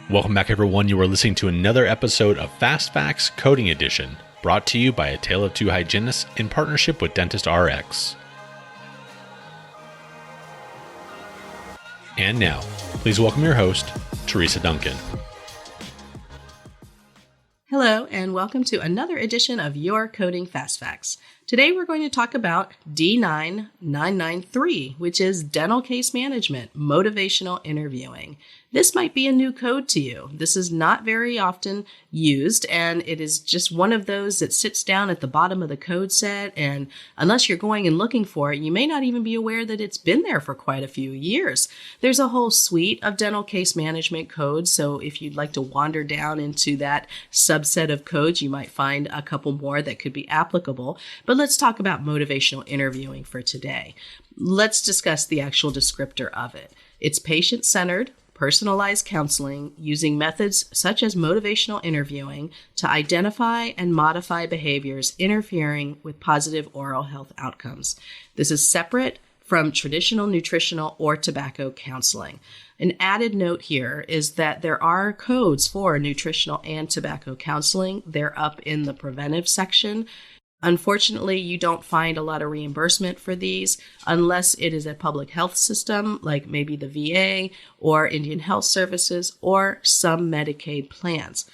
Welcome back, everyone. You are listening to another episode of Fast Facts Coding Edition, brought to you by A Tale of Two Hygienists in partnership with Dentist RX. And now, please welcome your host, Teresa Duncan. Hello, and welcome to another edition of Your Coding Fast Facts. Today we're going to talk about D9993, which is Dental Case Management, Motivational Interviewing. This might be a new code to you. This is not very often used, and it is just one of those that sits down at the bottom of the code set, and unless you're going and looking for it, you may not even be aware that it's been there for quite a few years. There's a whole suite of dental case management codes, so if you'd like to wander down into that subset of codes, you might find a couple more that could be applicable. But let's talk about motivational interviewing for today. Let's discuss the actual descriptor of it. It's patient-centered, personalized counseling using methods such as motivational interviewing to identify and modify behaviors interfering with positive oral health outcomes. This is separate from traditional nutritional or tobacco counseling. An added note here is that there are codes for nutritional and tobacco counseling. They're up in the preventive section. Unfortunately, you don't find a lot of reimbursement for these unless it is a public health system, like maybe the VA or Indian Health Services or some Medicaid plans.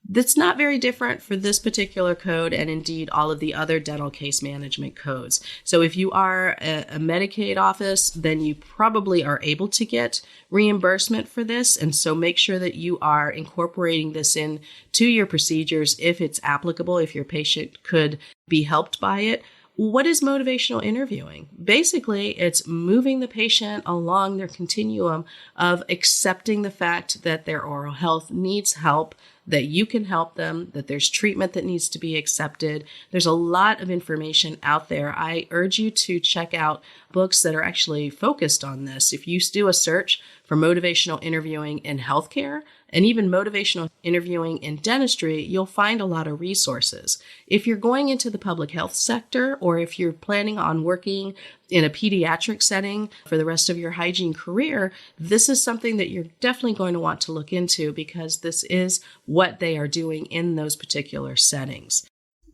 That's not very different for this particular code and indeed all of the other dental case management codes. So if you are a Medicaid office, then you probably are able to get reimbursement for this. And so make sure that you are incorporating this in to your procedures if it's applicable, if your patient could be helped by it. What is motivational interviewing? Basically, it's moving the patient along their continuum of accepting the fact that their oral health needs help, that you can help them, that there's treatment that needs to be accepted. There's a lot of information out there. I urge you to check out books that are actually focused on this. If you do a search for motivational interviewing in healthcare and even motivational interviewing in dentistry, you'll find a lot of resources. If you're going into the public health sector, or if you're planning on working in a pediatric setting for the rest of your hygiene career, this is something that you're definitely going to want to look into because this is what they are doing in those particular settings.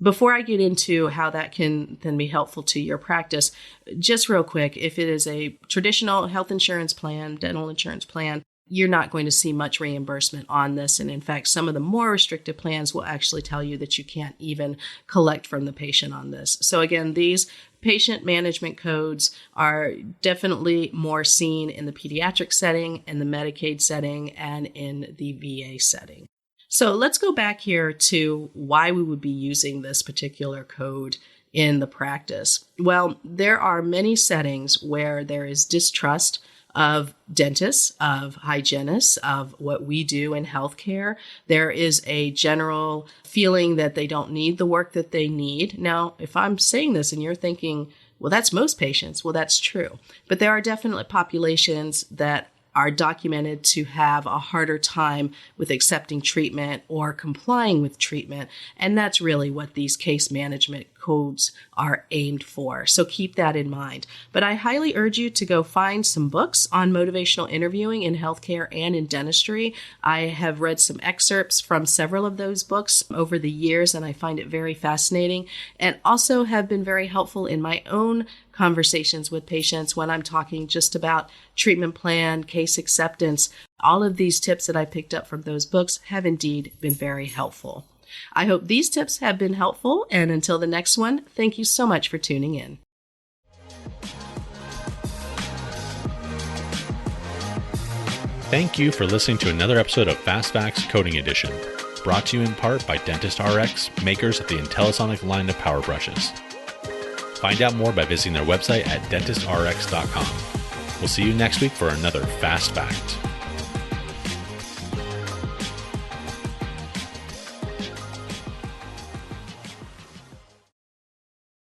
Before I get into how that can then be helpful to your practice, just real quick, if it is a traditional health insurance plan, dental insurance plan, you're not going to see much reimbursement on this. And in fact, some of the more restrictive plans will actually tell you that you can't even collect from the patient on this. So again, these patient management codes are definitely more seen in the pediatric setting, in the Medicaid setting, and in the VA setting. So let's go back here to why we would be using this particular code in the practice. Well, there are many settings where there is distrust of dentists, of hygienists, of what we do in healthcare. There is a general feeling that they don't need the work that they need. Now, if I'm saying this and you're thinking, well, that's most patients, well, that's true. But there are definitely populations that are documented to have a harder time with accepting treatment or complying with treatment. And that's really what these case management codes are aimed for. So keep that in mind. But I highly urge you to go find some books on motivational interviewing in healthcare and in dentistry. I have read some excerpts from several of those books over the years, and I find it very fascinating and also have been very helpful in my own conversations with patients when I'm talking just about treatment plan, case acceptance. All of these tips that I picked up from those books have indeed been very helpful. I hope these tips have been helpful, and until the next one, thank you so much for tuning in. Thank you for listening to another episode of Fast Facts Coding Edition, brought to you in part by Dentist RX, makers of the IntelliSonic line of power brushes. Find out more by visiting their website at dentistrx.com. We'll see you next week for another Fast Fact.